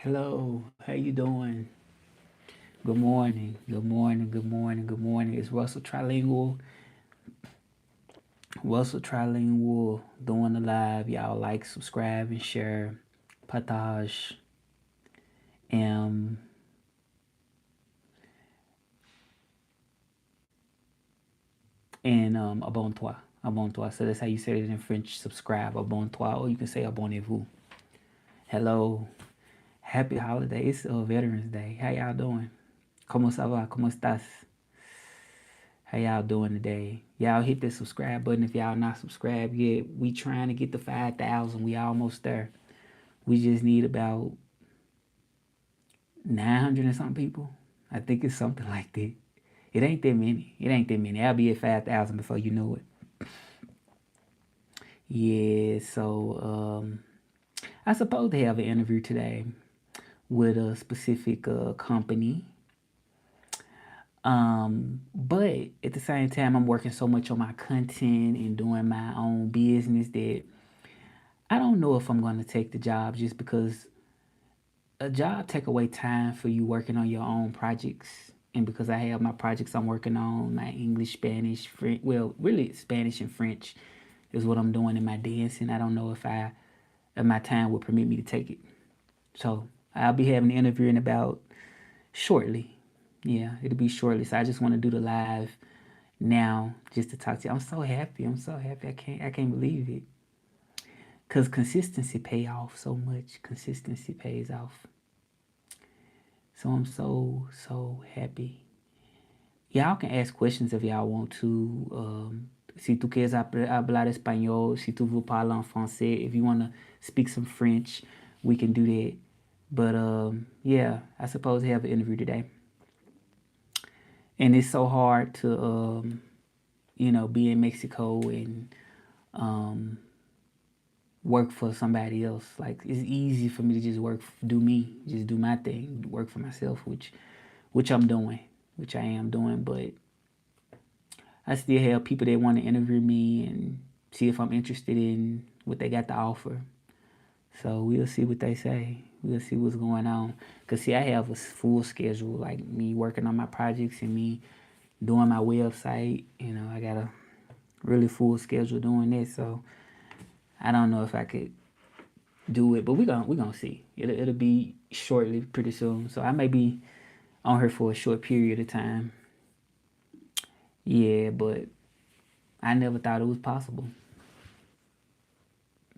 Hello, how you doing? Good morning, good morning, good morning, good morning. It's Russell Trilingual. Russell Trilingual doing the live. Y'all like, subscribe, and share. Partage. Um, and abonne-toi. Abonne-toi. So that's how you say it in French. Subscribe. Abonne-toi. Or you can say abonnez-vous. Hello. Happy holiday. It's Veterans Day. How y'all doing? Como ça va? Como estás? How y'all doing today? Y'all hit the subscribe button if y'all not subscribed yet. We trying to get to 5,000. We almost there. We just need about 900 and something people. I think it's something like that. It ain't that many. It ain't that many. I'll be at 5,000 before you know it. Yeah, so I suppose to have an interview today with a specific company. But at the same time, I'm working so much on my content and doing my own business that I don't know if I'm going to take the job just because a job take away time for you working on your own projects. And because I have my projects I'm working on, my English, Spanish, French, well, really Spanish and French is what I'm doing in my dancing. I don't know if my time will permit me to take it. So I'll be having an interview in about shortly. Yeah, it'll be shortly. So I just want to do the live now just to talk to you. I'm so happy. I'm so happy. I can't believe it. Cause consistency pay off so much. Consistency pays off. So I'm so happy. Y'all can ask questions if y'all want to. Si tu quieres hablar español, si tu veux parler en français, if you want to speak some French, we can do that. But yeah, I suppose I have an interview today, and it's so hard to be in Mexico and um, work for somebody else. Like it's easy for me to just do me, just do my thing, work for myself, which I'm doing, which I am doing. But I still have people that want to interview me and see if I'm interested in what they got to offer. So we'll see what they say. We'll see what's going on. Cause see, I have a full schedule, like me working on my projects and me doing my website. I got a really full schedule doing this, so I don't know if I could do it, but we gonna see. It'll be shortly, pretty soon. So I may be on her for a short period of time. Yeah, but I never thought it was possible.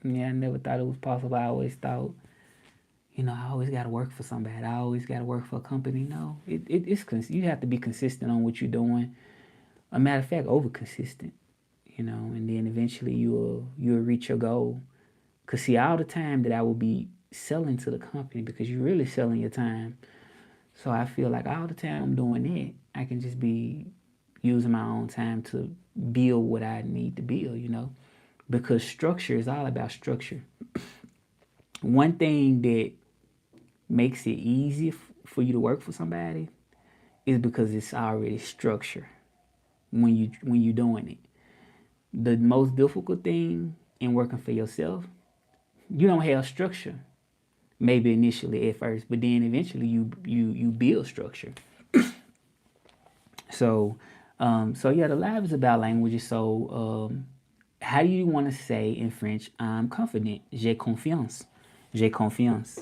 Yeah, I never thought it was possible. I always thought, I always got to work for somebody. I always got to work for a company. No, you have to be consistent on what you're doing. A matter of fact, over consistent. And then eventually you'll reach your goal. Cause see, all the time that I will be selling to the company, because you're really selling your time. So I feel like all the time I'm doing it, I can just be using my own time to build what I need to build. Because structure is all about structure. One thing that makes it easy for you to work for somebody is because it's already structured when you're doing it. The most difficult thing in working for yourself, you don't have structure. Maybe initially at first, but then eventually you build structure. So yeah, the lab is about languages. So how do you want to say in French? I'm confident. J'ai confiance. J'ai confiance.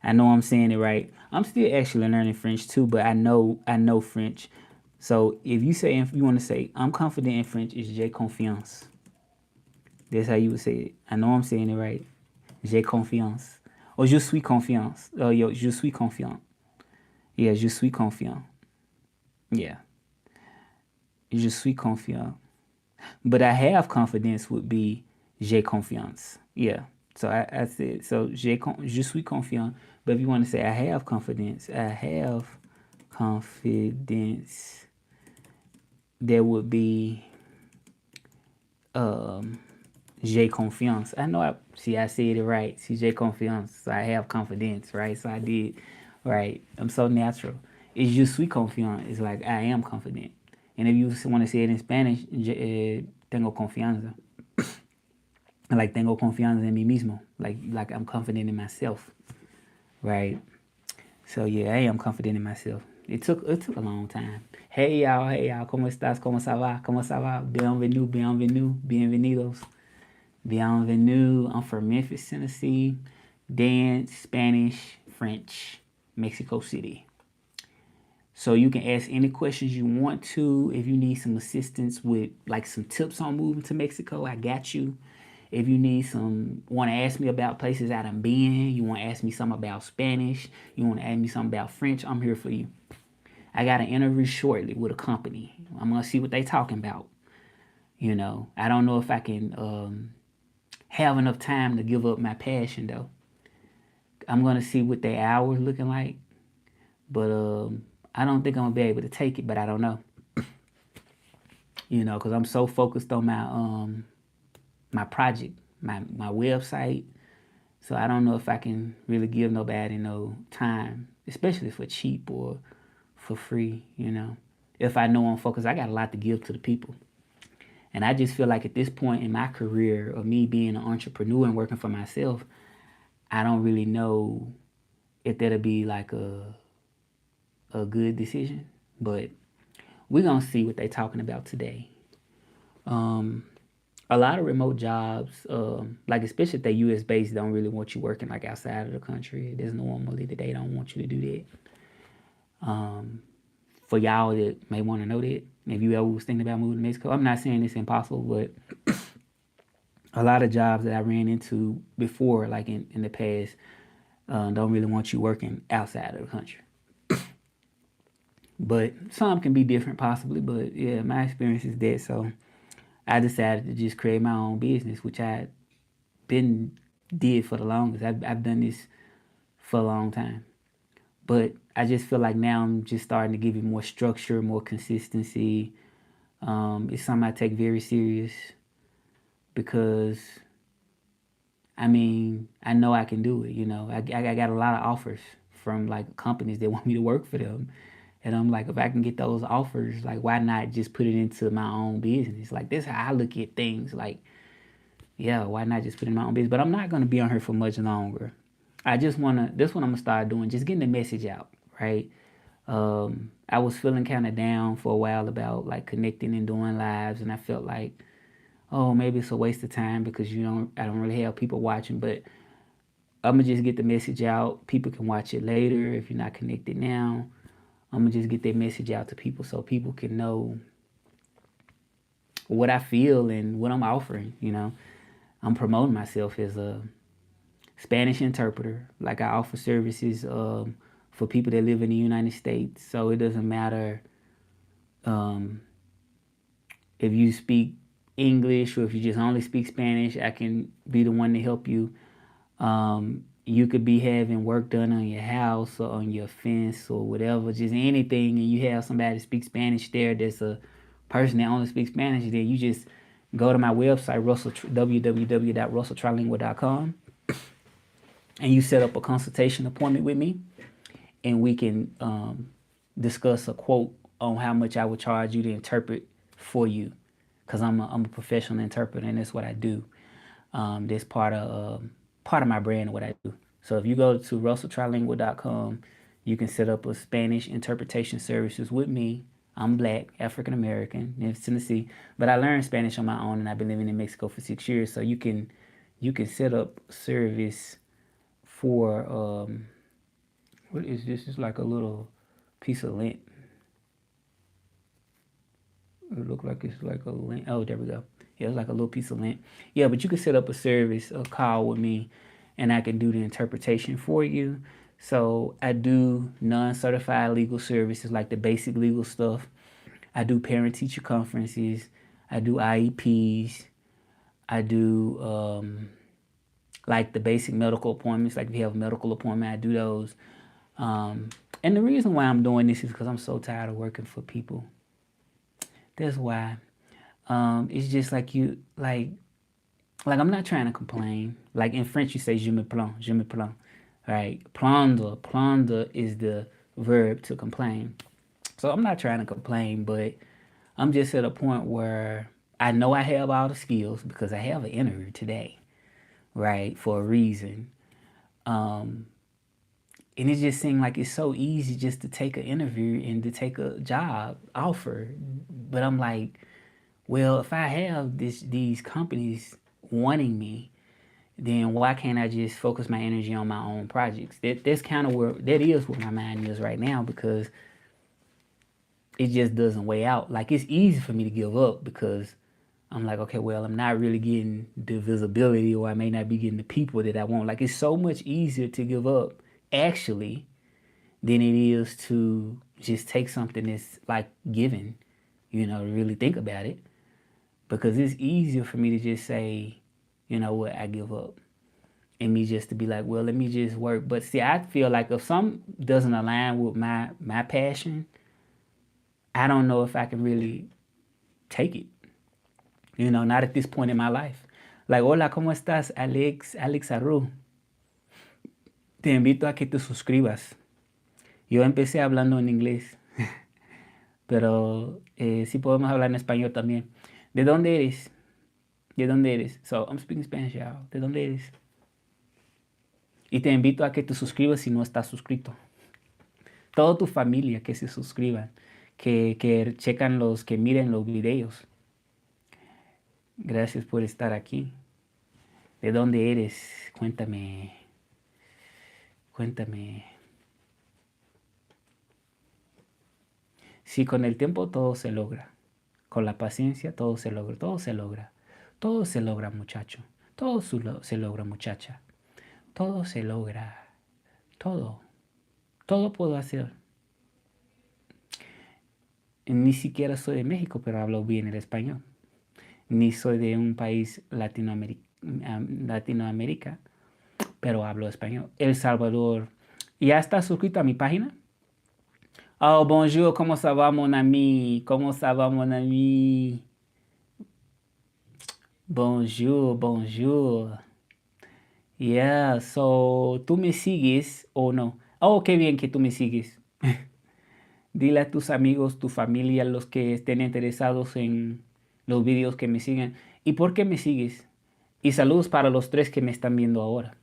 I know I'm saying it right. I'm still actually learning French too, but I know French. So if you want to say I'm confident in French, it's j'ai confiance. That's how you would say it. I know I'm saying it right. J'ai confiance. Or je suis confiance. Je suis confiant. Yeah, je suis confiant. Yeah, je suis confiant. But I have confidence would be j'ai confiance. Yeah. So I said, so je suis confiant. But if you want to say I have confidence, there would be j'ai confiance. I said it right. See, j'ai confiance. So I have confidence, right? So I did, right? I'm so natural. It's je suis confiant. It's like I am confident. And if you want to say it in Spanish, tengo confianza. Like tengo confianza en mí mismo. Like I'm confident in myself, right? So yeah, I am confident in myself. It took a long time. Hey y'all, ¿cómo estás? ¿Cómo ça va? ¿Cómo ça va? Bienvenidos. Bienvenue. I'm from Memphis, Tennessee. Dance, Spanish, French, Mexico City. So you can ask any questions you want to. If you need some assistance with like some tips on moving to Mexico, I got you. If you want to ask me about places I done been, you want to ask me something about Spanish, you want to ask me something about French, I'm here for you. I got an interview shortly with a company. I'm gonna see what they talking about. I don't know if I can have enough time to give up my passion though. I'm gonna see what their hours looking like, but I don't think I'm gonna be able to take it. But I don't know, because I'm so focused on my project, my website. So I don't know if I can really give nobody no time, especially for cheap or for free. If I know I'm focused, I got a lot to give to the people. And I just feel like at this point in my career of me being an entrepreneur and working for myself, I don't really know if that'll be like a good decision. But we're gonna see what they're talking about today. A lot of remote jobs, like especially if they're US based, don't really want you working like outside of the country. There's normally that they don't want you to do that. For y'all that may want to know that, if you ever was thinking about moving to Mexico, I'm not saying it's impossible, but a lot of jobs that I ran into before, like in the past, don't really want you working outside of the country. But some can be different possibly, but yeah, my experience is that. So I decided to just create my own business, which I been did for the longest. I've done this for a long time. But I just feel like now I'm just starting to give it more structure, more consistency. It's something I take very serious because, I mean, I know I can do it. I got a lot of offers from like companies that want me to work for them. And I'm like, if I can get those offers, like, why not just put it into my own business? Like, that's how I look at things. Like, yeah, why not just put it in my own business? But I'm not going to be on here for much longer. I just want to, this one I'm going to start doing, just getting the message out, right? I was feeling kind of down for a while about like connecting and doing lives, and I felt like, oh, maybe it's a waste of time because I don't really have people watching, but I'm gonna just get the message out. People can watch it later if you're not connected now. I'm gonna just get that message out to people so people can know what I feel and what I'm offering. I'm promoting myself as a Spanish interpreter. Like I offer services for people that live in the United States. So it doesn't matter um, if you speak English or if you just only speak Spanish. I can be the one to help you. You could be having work done on your house or on your fence or whatever, just anything, and you have somebody that speaks Spanish there that's a person that only speaks Spanish, then you just go to my website, www.russelltrilingual.com, and you set up a consultation appointment with me, and we can discuss a quote on how much I would charge you to interpret for you, because I'm a professional interpreter, and that's what I do. That's part of my brand and what I do. So if you go to russelltrilingual.com, you can set up a Spanish interpretation services with me. I'm black, African American, Memphis, Tennessee, but I learned Spanish on my own, and I've been living in Mexico for 6 years. So you can set up service for what is this? It's like a little piece of lint. It look like it's like a lint. Oh, there we go. Yeah, it's like a little piece of lint. Yeah, but you can set up a service, a call with me, and I can do the interpretation for you. So I do non-certified legal services like the basic legal stuff. I do parent-teacher conferences. I do IEPs. I do like the basic medical appointments. Like if you have a medical appointment, I do those. And the reason why I'm doing this is because I'm so tired of working for people. That's why. It's just like like I'm not trying to complain. Like in French, you say je me plains, je me plains, right? Plaindre is the verb to complain. So I'm not trying to complain, but I'm just at a point where I know I have all the skills because I have an interview today, right? For a reason. Um, and it just seemed like it's so easy just to take an interview and to take a job offer. But I'm like, well, if I have these companies wanting me, then why can't I just focus my energy on my own projects? That's kind of that is where my mind is right now, because it just doesn't weigh out. Like it's easy for me to give up because I'm like, okay, well, I'm not really getting the visibility, or I may not be getting the people that I want. Like it's so much easier to give up actually than it is to just take something that's like given, to really think about it. Because it's easier for me to just say, you know what, I give up. And me just to be like, well, let me just work. But see, I feel like if something doesn't align with my passion, I don't know if I can really take it. Not at this point in my life. Like, hola, ¿cómo estás? Alex Arru. Te invito a que te suscribas. Yo empecé hablando en inglés, pero sí podemos hablar en español también. ¿De dónde eres? ¿De dónde eres? So, I'm speaking Spanish, y'all. ¿De dónde eres? Y te invito a que te suscribas si no estás suscrito. Toda tu familia que se suscriban, que checan que miren los videos. Gracias por estar aquí. ¿De dónde eres? Cuéntame. Cuéntame. Sí, con el tiempo todo se logra. Con la paciencia todo se logra. Todo se logra. Todo se logra, muchacho. Todo se logra, muchacha. Todo se logra. Todo. Todo puedo hacer. Ni siquiera soy de México, pero hablo bien el español. Ni soy de un país Latinoamérica, pero hablo español. El Salvador. ¿Ya estás suscrito a mi página? Oh, bonjour, comment ça va, mon ami? Comment ça va, mon ami? Bonjour, bonjour. Yeah, so, ¿tú me sigues o no? Oh, qué bien que tú me sigues. Dile a tus amigos, tu familia, los que estén interesados en los videos, que me sigan. ¿Y por qué me sigues? Y saludos para los 3 que me están viendo ahora.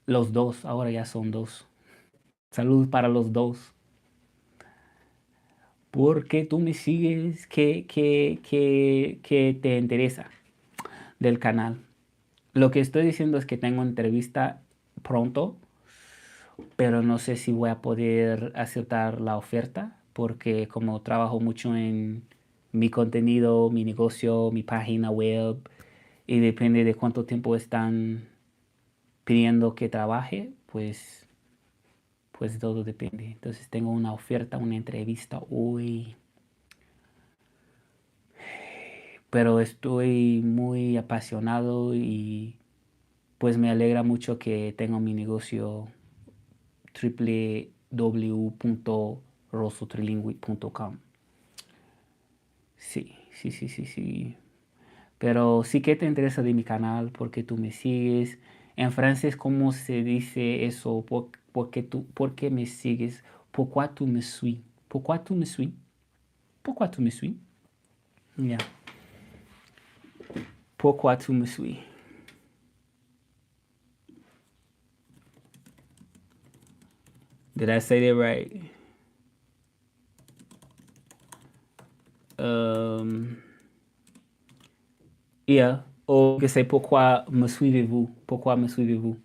Los 2, ahora ya son 2. Saludos para los 2. ¿Por qué tú me sigues? ¿Qué te interesa del canal? Lo que estoy diciendo es que tengo entrevista pronto, pero no sé si voy a poder aceptar la oferta porque como trabajo mucho en mi contenido, mi negocio, mi página web y depende de cuánto tiempo están pidiendo que trabaje, pues todo depende. Entonces tengo una oferta, una entrevista hoy, pero estoy muy apasionado y pues me alegra mucho que tengo mi negocio www.rosotrilingual.com. Sí, sí, sí, sí, sí. Pero sí que te interesa de mi canal porque tú me sigues. En francés, ¿cómo se dice eso? ¿Por qué me sigues? Pourquoi tu me suis? Pourquoi tu me suis? Pourquoi tu me suis? Yeah. Pourquoi tu me suis? Did I say that right? Um, yeah. Or you can say pourquoi me suivez-vous? Pourquoi me suivez-vous?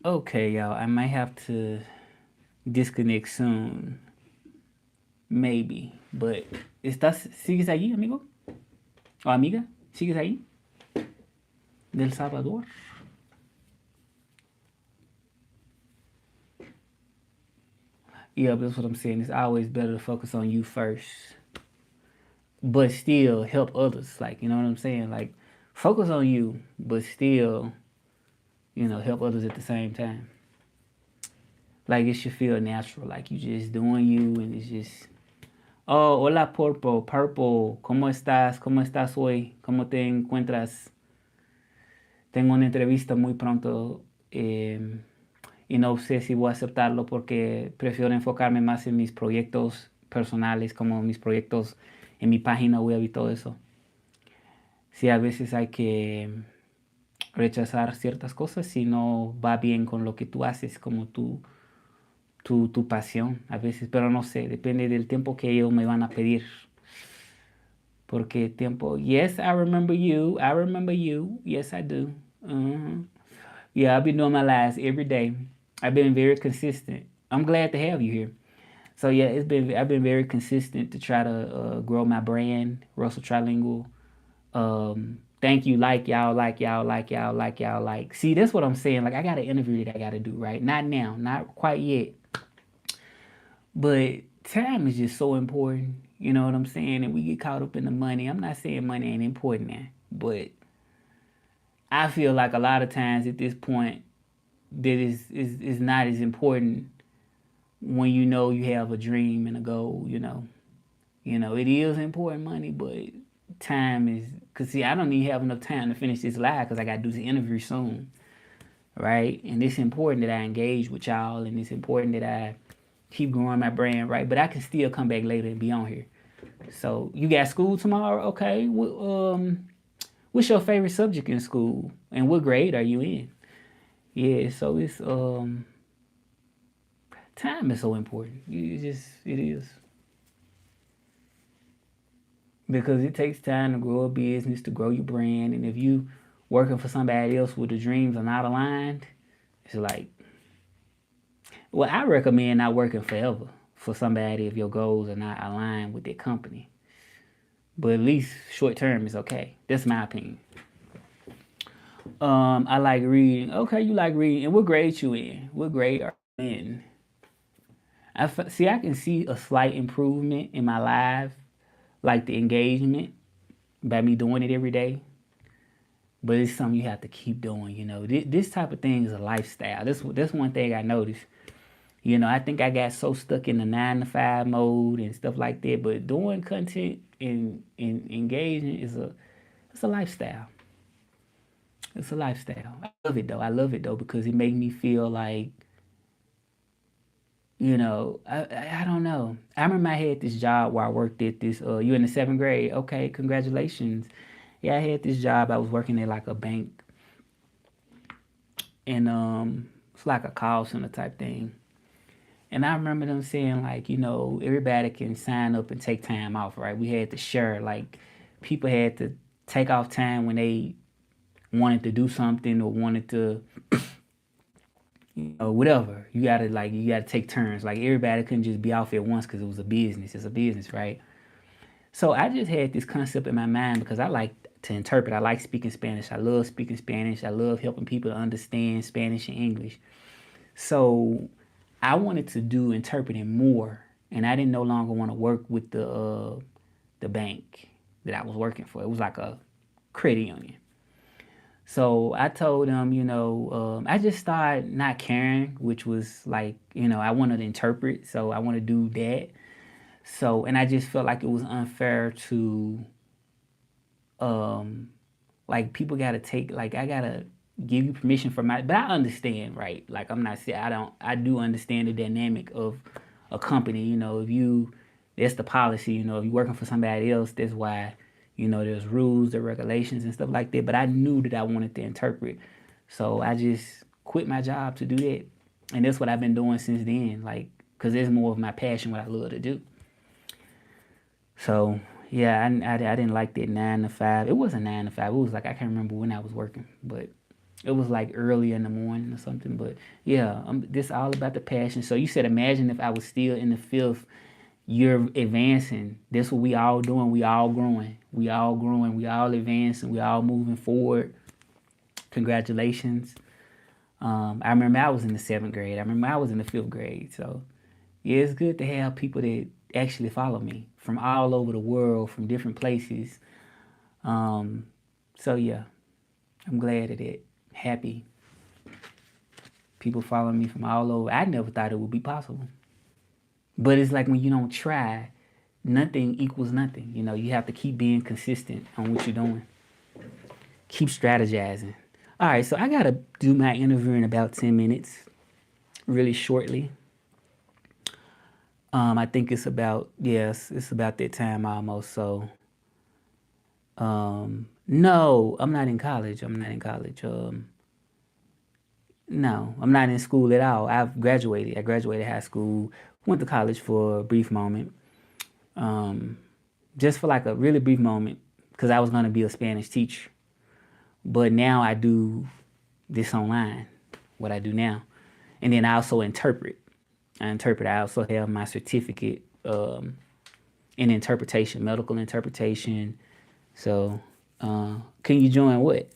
Okay, y'all. I might have to disconnect soon. Maybe. But ¿sigues ahí, amigo? ¿O amiga? ¿Sigues ahí? Del Salvador. Yeah, but that's what I'm saying. It's always better to focus on you first, but still help others. Like, you know what I'm saying? Like, focus on you, but still, help others at the same time. Like, it should feel natural. Like, you just doing you, and it's just, oh, hola, Purple. Purple, ¿cómo estás? ¿Cómo estás hoy? ¿Cómo te encuentras? Tengo una entrevista muy pronto. Y no sé si voy a aceptarlo porque prefiero enfocarme más en mis proyectos personales, como mis proyectos en mi página web y todo eso. Sí, a veces hay que rechazar ciertas cosas si no va bien con lo que tú haces, como tu pasión, a veces, pero no sé, depende del tiempo que ellos me van a pedir. Porque tiempo, yes, I remember you, yes, I do. Uh-huh. Yeah, I've been doing my lives every day. I've been very consistent. I'm glad to have you here. So yeah, I've been very consistent to try to grow my brand, Russell Trilingual. Thank you, like y'all, like y'all, like y'all, like y'all, like. See, that's what I'm saying. Like I got an interview that I got to do, right? Not now, not quite yet. But time is just so important. You know what I'm saying? And we get caught up in the money. I'm not saying money ain't important now, but I feel like a lot of times at this point that is not as important when you know you have a dream and a goal. It is important money, but time is because see, I don't even have enough time to finish this live because I got to do the interview soon, right? And it's important that I engage with y'all, and it's important that I keep growing my brand, right? But I can still come back later and be on here. So you got school tomorrow, okay? What's your favorite subject in school, and what grade are you in? Yeah, so it's time is so important. It is because it takes time to grow a business, to grow your brand, and if you working for somebody else with the dreams are not aligned, it's like, well, I recommend not working forever for somebody if your goals are not aligned with their company. But at least short term is okay. That's my opinion. I like reading. Okay, you like reading. And what grade you in? What grade are you in? I can see a slight improvement in my life, like the engagement by me doing it every day. But it's something you have to keep doing. This type of thing is a lifestyle. That's one thing I noticed. I think I got so stuck in the 9 to 5 mode and stuff like that. But doing content and engaging it's a lifestyle. It's a lifestyle. I love it though. I love it though because it made me feel like I don't know. I remember I had this job where I worked at this. You in the 7th grade? Okay, congratulations. Yeah, I had this job. I was working at like a bank, and it's like a call center type thing. And I remember them saying like, everybody can sign up and take time off, right? We had to share, like people had to take off time when they wanted to do something or wanted to, whatever. You gotta take turns. Like everybody couldn't just be off at once because it was a business. It's a business, right? So I just had this concept in my mind because I like to interpret. I like speaking Spanish. I love speaking Spanish. I love helping people to understand Spanish and English. So I wanted to do interpreting more, and I didn't no longer want to work with the bank that I was working for. It was like a credit union. So I told them, I just started not caring, which was like, I wanted to interpret, so I want to do that. So, and I just felt like it was unfair to, um, like people gotta take, like I gotta give you permission for but I understand, right? Like I'm not saying I do understand the dynamic of a company. If you, that's the policy. If you're working for somebody else, that's why, there's rules, there regulations and stuff like that. But I knew that I wanted to interpret, so I just quit my job to do that, and that's what I've been doing since then. Like, cause it's more of my passion, what I love to do. So yeah, I didn't like that 9 to 5. It wasn't 9 to 5. It was like I can't remember when I was working, but it was like early in the morning or something. But yeah, this all about the passion. So you said, imagine if I was still in the fifth year advancing. That's what we all doing. We all growing. We all growing. We all advancing. We all moving forward. Congratulations. I remember I was in the seventh grade. I remember I was in the fifth grade. So yeah, it's good to have people that actually follow me from all over the world, from different places. Um, so yeah, I'm glad of that. Happy people following me from all over. I never thought it would be possible. But it's like when you don't try, nothing equals nothing. You have to keep being consistent on what you're doing. Keep strategizing. All right, so I gotta do my interview in about 10 minutes, really shortly. I think it's about, yes, it's about that time almost. So no, I'm not in college. I'm not in college. No, I'm not in school at all. I've graduated. I graduated high school, went to college for a brief moment, just for like a really brief moment, because I was going to be a Spanish teacher. But now I do this online, what I do now. And then I also interpret. I interpret. I also have my certificate in interpretation, medical interpretation. So, can you join what?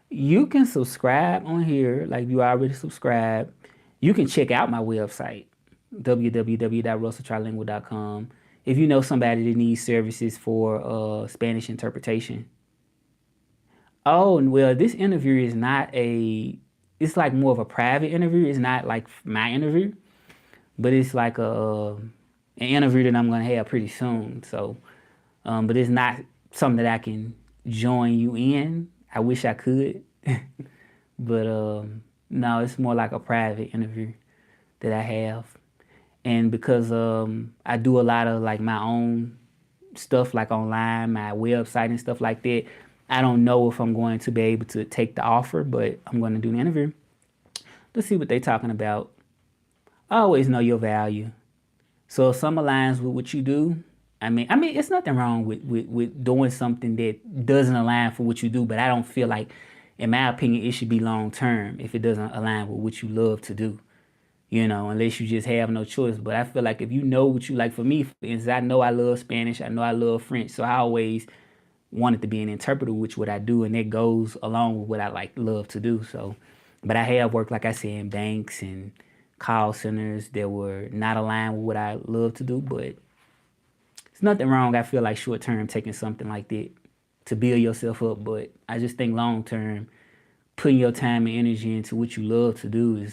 You can subscribe on here, like you already subscribed. You can check out my website, www.russelltrilingual.com. If you know somebody that needs services for Spanish interpretation. Oh, well, this interview is not it's like more of a private interview. It's not like my interview, but it's like an interview that I'm going to have pretty soon. So, but it's not something that I can join you in. I wish I could, but no, it's more like a private interview that I have. And because I do a lot of like my own stuff, like online, my website and stuff like that, I don't know if I'm going to be able to take the offer, but I'm going to do an interview. Let's see what they're talking about. Always know your value. So if some aligns with what you do, I mean, it's nothing wrong with doing something that doesn't align for what you do, but I don't feel like, in my opinion, it should be long term if it doesn't align with what you love to do. Unless you just have no choice. But I feel like if you know what you like, for me, for instance, I know I love Spanish, I know I love French, so I always wanted to be an interpreter, which what I do, and that goes along with what I like love to do. So, but I have worked, like I said, in banks and call centers that were not aligned with what I love to do, but it's nothing wrong. I feel like short term taking something like that to build yourself up, but I just think long term putting your time and energy into what you love to do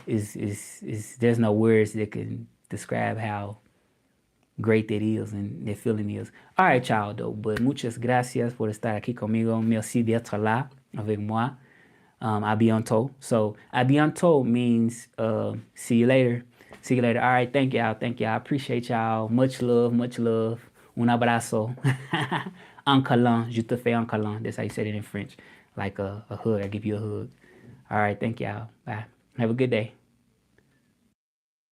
is there's no words that can describe how great that is and that feeling is. All right, y'all, though, but muchas gracias por estar aquí conmigo. Merci d'être là avec moi. A bientôt. So, a bientôt means see you later. See you later. All right, thank y'all. Thank y'all. I appreciate y'all. Much love, much love. Un abrazo. Un câlin. Je te fais un câlin. That's how you say it in French. Like a hug. I give you a hug. All right, thank y'all. Bye. Have a good day.